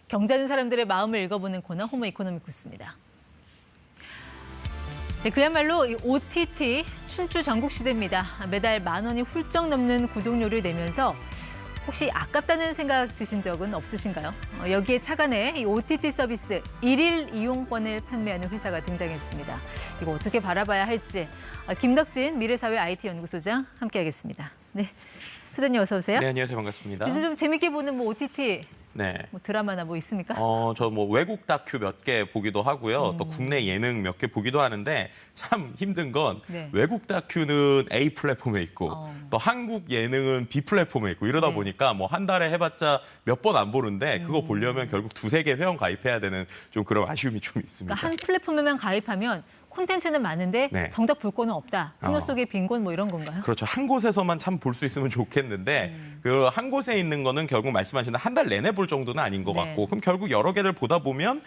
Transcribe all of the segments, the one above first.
경자는 사람들의 마음을 읽어보는 코너 호모 이코노미쿠스입니다. 네, 그야말로 이 OTT 춘추 전국 시대입니다. 매달 10,000원이 훌쩍 넘는 구독료를 내면서 혹시 아깝다는 생각 드신 적은 없으신가요? 여기에 착안해 이 OTT 서비스 1일 이용권을 판매하는 회사가 등장했습니다. 이거 어떻게 바라봐야 할지 김덕진 미래사회 IT 연구소장 함께하겠습니다. 네, 소장님 어서 오세요. 네, 안녕하세요. 반갑습니다. 요즘 좀 재밌게 보는 뭐 OTT 네. 뭐 드라마나 뭐 있습니까? 저 뭐 외국 다큐 몇 개 보기도 하고요. 또 국내 예능 몇 개 보기도 하는데 참 힘든 건 네. 외국 다큐는 A 플랫폼에 있고 또 한국 예능은 B 플랫폼에 있고 이러다 네. 보니까 뭐 한 달에 해봤자 몇 번 안 보는데 그거 보려면 결국 두세 개 회원 가입해야 되는 좀 그런 아쉬움이 좀 있습니다. 그러니까 한 플랫폼에만 가입하면 콘텐츠는 많은데 네. 정작 볼 거는 없다. 풍요 속의 빈곤 뭐 이런 건가요? 그렇죠. 한 곳에서만 참 볼 수 있으면 좋겠는데 그 한 곳에 있는 거는 결국 말씀하신 한 달 내내 볼 정도는 아닌 것 네. 같고 그럼 결국 여러 개를 보다 보면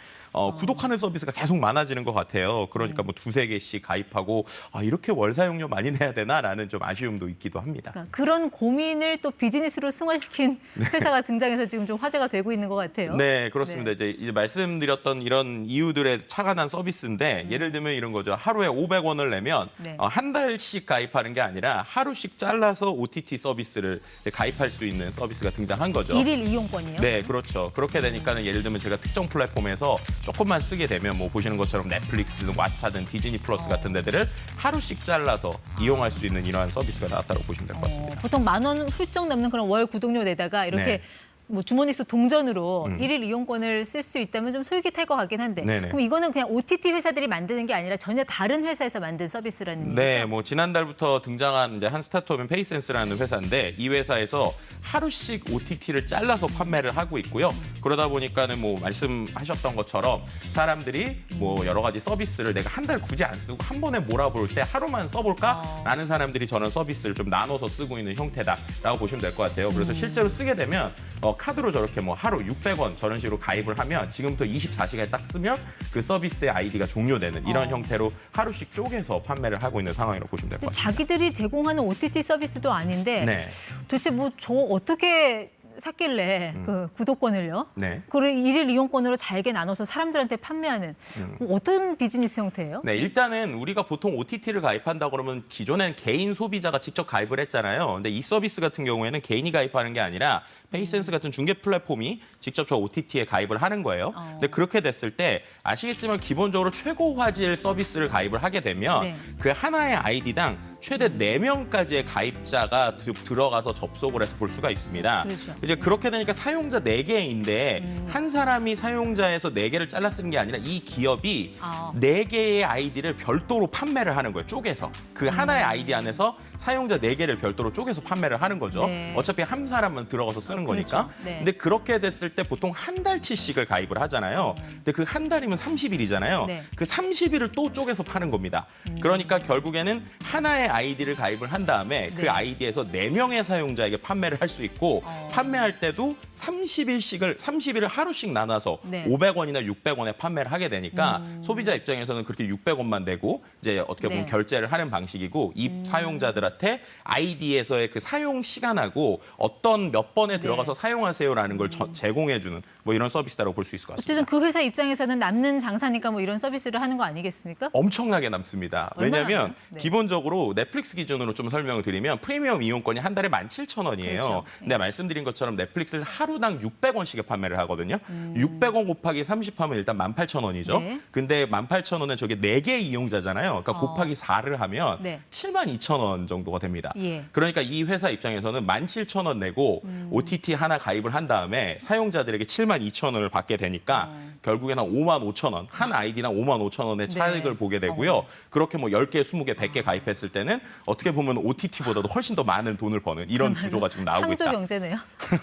구독하는 서비스가 계속 많아지는 것 같아요. 그러니까 뭐 두세 개씩 가입하고 이렇게 월 사용료 많이 내야 되나라는 좀 아쉬움도 있기도 합니다. 그러니까 그런 고민을 또 비즈니스로 승화시킨 회사가 등장해서 지금 좀 화제가 되고 있는 것 같아요. 네, 그렇습니다. 네. 이제 말씀드렸던 이런 이유들에 착안한 서비스인데 예를 들면 이런 거죠. 하루에 500원을 내면 네. 한 달씩 가입하는 게 아니라 하루씩 잘라서 OTT 서비스를 가입할 수 있는 서비스가 등장한 거죠. 1일 이용권이요? 네, 그렇죠. 그렇게 되니까는 예를 들면 제가 특정 플랫폼에서 조금만 쓰게 되면 뭐 보시는 것처럼 넷플릭스든 왓챠든 디즈니 플러스 같은 데들을 하루씩 잘라서 이용할 수 있는 이러한 서비스가 나왔다고 보시면 될 것 같습니다. 보통 10,000원 훌쩍 넘는 그런 월 구독료 내다가 이렇게 네. 뭐 주머니 속 동전으로 1일 이용권을 쓸 수 있다면 좀 솔깃할 것 같긴 한데 네네. 그럼 이거는 그냥 OTT 회사들이 만드는 게 아니라 전혀 다른 회사에서 만든 서비스라는 얘기죠? 네, 뭐 지난달부터 등장한 이제 한 스타트업인 페이센스라는 회사인데 이 회사에서 하루씩 OTT를 잘라서 판매를 하고 있고요. 그러다 보니까는 뭐 말씀하셨던 것처럼 사람들이 뭐 여러 가지 서비스를 내가 한 달 굳이 안 쓰고 한 번에 몰아볼 때 하루만 써볼까라는 사람들이 저는 서비스를 좀 나눠서 쓰고 있는 형태다라고 보시면 될 것 같아요. 그래서 실제로 쓰게 되면 카드로 저렇게 뭐 하루 600원 저런 식으로 가입을 하면 지금부터 24시간에 딱 쓰면 그 서비스의 아이디가 종료되는 이런 형태로 하루씩 쪼개서 판매를 하고 있는 상황이라고 보시면 될 것 같습니다. 자기들이 제공하는 OTT 서비스도 아닌데 네. 도대체 뭐 저 어떻게 샀길래 그 구독권을요? 네. 그걸 1일 이용권으로 잘게 나눠서 사람들한테 판매하는 뭐 어떤 비즈니스 형태예요? 네, 일단은 우리가 보통 OTT를 가입한다 그러면 기존엔 개인 소비자가 직접 가입을 했잖아요. 근데 이 서비스 같은 경우에는 개인이 가입하는 게 아니라 페이센스 같은 중개 플랫폼이 직접 저 OTT에 가입을 하는 거예요. 근데 그렇게 됐을 때 아시겠지만 기본적으로 최고 화질 서비스를 가입을 하게 되면 네. 그 하나의 아이디당 최대 4명까지의 가입자가 들어가서 접속을 해서 볼 수가 있습니다. 그렇죠. 이제 그렇게 되니까 사용자 4개인데 한 사람이 사용자에서 4개를 잘라 쓰는 게 아니라 이 기업이 4개의 아이디를 별도로 판매를 하는 거예요. 쪼개서. 그 하나의 아이디 안에서 사용자 4개를 별도로 쪼개서 판매를 하는 거죠. 네. 어차피 한 사람만 들어가서 쓰는 거니까. 그렇죠. 네. 근데 그렇게 됐을 때 보통 한 달치씩을 가입을 하잖아요. 근데 그 한 달이면 30일이잖아요. 네. 그 30일을 또 쪼개서 파는 겁니다. 그러니까 결국에는 하나의 아이디를 가입을 한 다음에 네. 그 아이디에서 4명의 사용자에게 판매를 할 수 있고 판매할 때도 30일을 하루씩 나눠서 네. 500원이나 600원에 판매를 하게 되니까 소비자 입장에서는 그렇게 600원만 내고 이제 어떻게 보면 네. 결제를 하는 방식이고 이 사용자들한테 아이디에서의 그 사용 시간하고 어떤 몇 번에 들어가서 사용하세요라는 걸 제공해주는 뭐 이런 서비스다라고 볼 수 있을 것 같습니다. 어쨌든 그 회사 입장에서는 남는 장사니까 뭐 이런 서비스를 하는 거 아니겠습니까? 엄청나게 남습니다. 얼마나 왜냐하면 남아요? 네. 기본적으로 넷플릭스 기준으로 좀 설명을 드리면 프리미엄 이용권이 한 달에 17,000원이에요. 그렇죠. 근데 말씀드린 것처럼 넷플릭스를 하루당 600원씩에 판매를 하거든요. 600원 곱하기 30하면 일단 18,000원이죠. 네. 근데 18,000원에 저게 4개 이용자잖아요. 그러니까 곱하기 4를 하면 네. 72,000원 정도가 됩니다. 예. 그러니까 이 회사 입장에서는 17,000원 내고 OTT 하나 가입을 한 다음에 사용자들에게 72,000원을 받게 되니까 결국에는 한 55,000원, 한 아이디당 55,000원의 차익을 네. 보게 되고요. 그렇게 뭐 10개, 20개, 100개 가입했을 때는 어떻게 보면 OTT보다도 훨씬 더 많은 돈을 버는 이런 구조가 지금 나오고 창조 있다. 경제네요.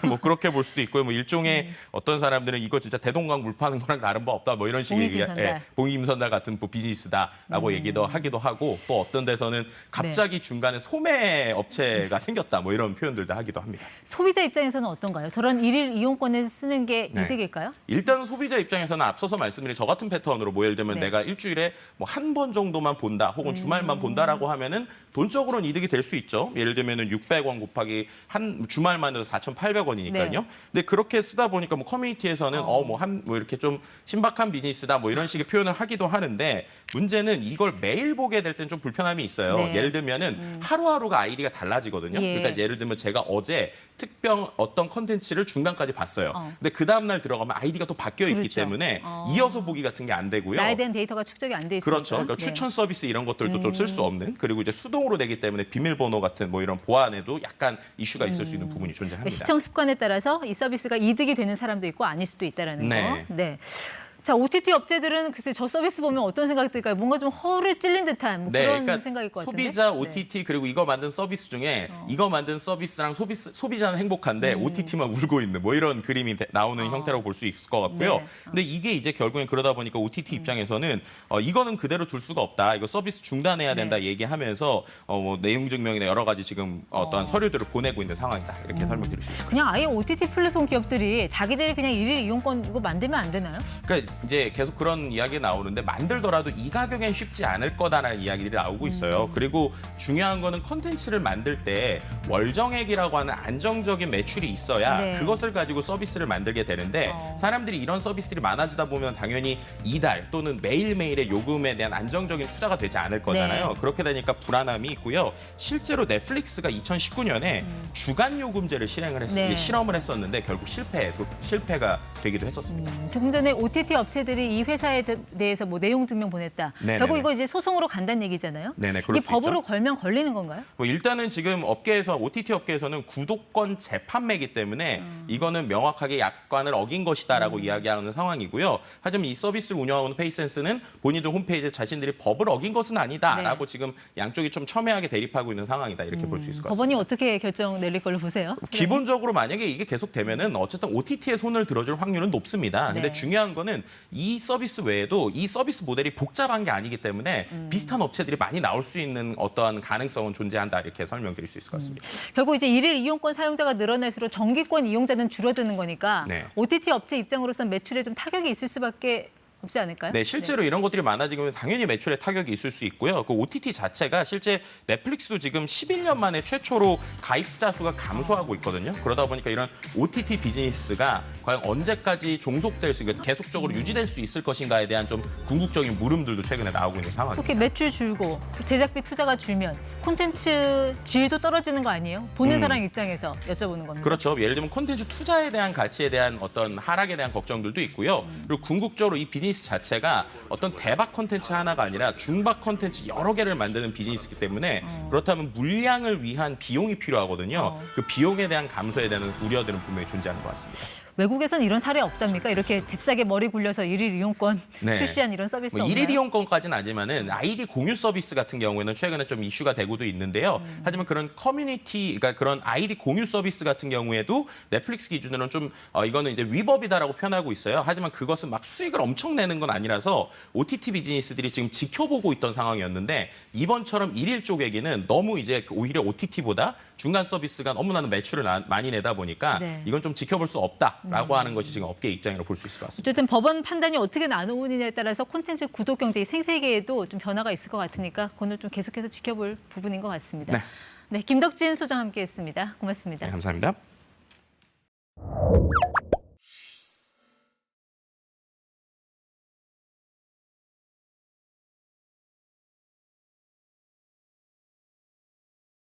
뭐 그렇게 볼 수도 있고요. 뭐 일종의 어떤 사람들은 이거 진짜 대동강 물 파는 거랑 다른 바 없다. 뭐 이런 식의 봉익임선달. 봉익임선달 같은 뭐 비즈니스다라고 얘기도 하기도 하고 또 어떤 데서는 갑자기 중간에 소매 업체가 생겼다. 뭐 이런 표현들도 하기도 합니다. 소비자 입장에서는 어떤가요? 저런 1일 이용권을 쓰는 게 네. 이득일까요? 일단 소비자 입장에서는 앞서서 말씀드린 저 같은 패턴으로 뭐 예를 들면 네. 내가 일주일에 뭐 한 번 정도만 본다 혹은 주말만 본다라고 하면은 돈적으로는 이득이 될 수 있죠. 예를 들면은 600원 곱하기 한 주말만 해도 4,800원이니까요. 네. 근데 그렇게 쓰다 보니까 뭐 커뮤니티에서는 뭐 이렇게 좀 신박한 비즈니스다 뭐 이런 식의 표현을 하기도 하는데 문제는 이걸 매일 보게 될 땐 좀 불편함이 있어요. 네. 예를 들면은 하루하루가 아이디가 달라지거든요. 예. 그러니까 예를 들면 제가 어제 특정 어떤 컨텐츠를 중간까지 봤어요. 근데 그 다음 날 들어가면 아이디가 또 바뀌어 있기 그렇죠. 때문에 이어서 보기 같은 게 안 되고요. 나에 대한 데이터가 축적이 안 돼 있으니까. 그렇죠. 그러니까 네. 추천 서비스 이런 것들도 좀 쓸 수 없는 그리고 이제 수동으로 되기 때문에 비밀번호 같은 뭐 이런 보안에도 약간 이슈가 있을 수 있는 부분이 존재합니다. 시청 습관에 따라서 이 서비스가 이득이 되는 사람도 있고 아닐 수도 있다라는 네. 거. 네. 자, OTT 업체들은 글쎄 저 서비스 보면 어떤 생각이 들까요? 뭔가 좀 허를 찔린 듯한 뭐 그런 생각일 것 같은데. 소비자 네. OTT 그리고 이거 만든 서비스 중에 이거 만든 서비스랑 소비자는 행복한데 OTT만 울고 있는 뭐 이런 그림이 나오는 형태라고 볼 수 있을 것 같고요. 네. 근데 이게 이제 결국엔 그러다 보니까 OTT 입장에서는 이거는 그대로 둘 수가 없다. 이거 서비스 중단해야 된다 네. 얘기하면서 뭐 내용 증명이나 여러 가지 지금 어떠한 서류들을 보내고 있는 상황이다. 이렇게 설명드릴 수 있습니다. 그냥 아예 OTT 플랫폼 기업들이 자기들이 그냥 일일 이용권 이거 만들면 안 되나요? 그러니까 이제 계속 그런 이야기 나오는데 만들더라도 이 가격엔 쉽지 않을 거다라는 이야기들이 나오고 있어요. 그리고 중요한 거는 컨텐츠를 만들 때 월정액이라고 하는 안정적인 매출이 있어야 네. 그것을 가지고 서비스를 만들게 되는데 사람들이 이런 서비스들이 많아지다 보면 당연히 이달 또는 매일매일의 요금에 대한 안정적인 투자가 되지 않을 거잖아요. 네. 그렇게 되니까 불안함이 있고요. 실제로 넷플릭스가 2019년에 주간 요금제를 네. 실험을 했었는데 결국 실패가 되기도 했었습니다. 조금 전에 OTT 업체들이 이 회사에 대해서 뭐 내용 증명 보냈다. 네네네. 결국 이거 이제 소송으로 간다는 얘기잖아요. 네네, 그럴 이게 수 법으로 있죠. 걸면 걸리는 건가요? 뭐 일단은 지금 OTT 업계에서는 구독권 재판매이기 때문에 이거는 명확하게 약관을 어긴 것이다라고 이야기하는 상황이고요. 하지만 이 서비스를 운영하는 페이센스는 본인들 홈페이지에 자신들이 법을 어긴 것은 아니다라고 네. 지금 양쪽이 좀 첨예하게 대립하고 있는 상황이다 이렇게 볼 수 있을 것 같습니다. 법원이 어떻게 결정 내릴 걸로 보세요? 기본적으로 만약에 이게 계속되면은 어쨌든 OTT에 손을 들어줄 확률은 높습니다. 근데 네. 중요한 거는 이 서비스 외에도 이 서비스 모델이 복잡한 게 아니기 때문에 비슷한 업체들이 많이 나올 수 있는 어떠한 가능성은 존재한다 이렇게 설명드릴 수 있을 것 같습니다. 결국 이제 일일 이용권 사용자가 늘어날수록 정기권 이용자는 줄어드는 거니까 네. OTT 업체 입장으로서는 매출에 좀 타격이 있을 수밖에 없지 않을까요? 네, 실제로 이런 것들이 많아지면 당연히 매출에 타격이 있을 수 있고요. 그 OTT 자체가 실제 넷플릭스도 지금 11년 만에 최초로 가입자 수가 감소하고 있거든요. 그러다 보니까 이런 OTT 비즈니스가 과연 언제까지 종속될 수, 그러니까 계속적으로 유지될 수 있을 것인가에 대한 좀 궁극적인 물음들도 최근에 나오고 있는 상황입니다. 특히 매출 줄고 제작비 투자가 줄면 콘텐츠 질도 떨어지는 거 아니에요? 보는 사람 입장에서 여쭤보는 겁니다. 그렇죠. 예를 들면 콘텐츠 투자에 대한 가치에 대한 어떤 하락에 대한 걱정들도 있고요. 그리고 궁극적으로 이 비즈니스 자체가 어떤 대박 콘텐츠 하나가 아니라 중박 콘텐츠 여러 개를 만드는 비즈니스이기 때문에 그렇다면 물량을 위한 비용이 필요하거든요. 그 비용에 대한 감소에 대한 우려들은 분명히 존재하는 것 같습니다. 외국에선 이런 사례 없답니까? 이렇게 잽싸게 머리 굴려서 일일 이용권 네. 출시한 이런 서비스 뭐 없나요? 일일 이용권까지는 아니지만은 아이디 공유 서비스 같은 경우에는 최근에 좀 이슈가 되고도 있는데요. 하지만 그런 커뮤니티, 그러니까 그런 아이디 공유 서비스 같은 경우에도 넷플릭스 기준으로는 좀 이거는 이제 위법이다라고 표현하고 있어요. 하지만 그것은 막 수익을 엄청 내는 건 아니라서 OTT 비즈니스들이 지금 지켜보고 있던 상황이었는데 이번처럼 일일 쪼개기는 너무 이제 오히려 OTT보다 중간 서비스가 너무 나는 매출을 많이 내다 보니까 네. 이건 이건 좀 지켜볼 수 없다라고 하는 것이 지금 업계 입장으로 볼 수 있을 것 같습니다. 어쨌든 법원 판단이 어떻게 나누느냐에 따라서 콘텐츠 구독 경제 생태계에도 좀 변화가 있을 것 같으니까 그건 좀 계속해서 지켜볼 부분인 것 같습니다. 네. 네, 김덕진 소장 함께했습니다. 고맙습니다. 네, 감사합니다.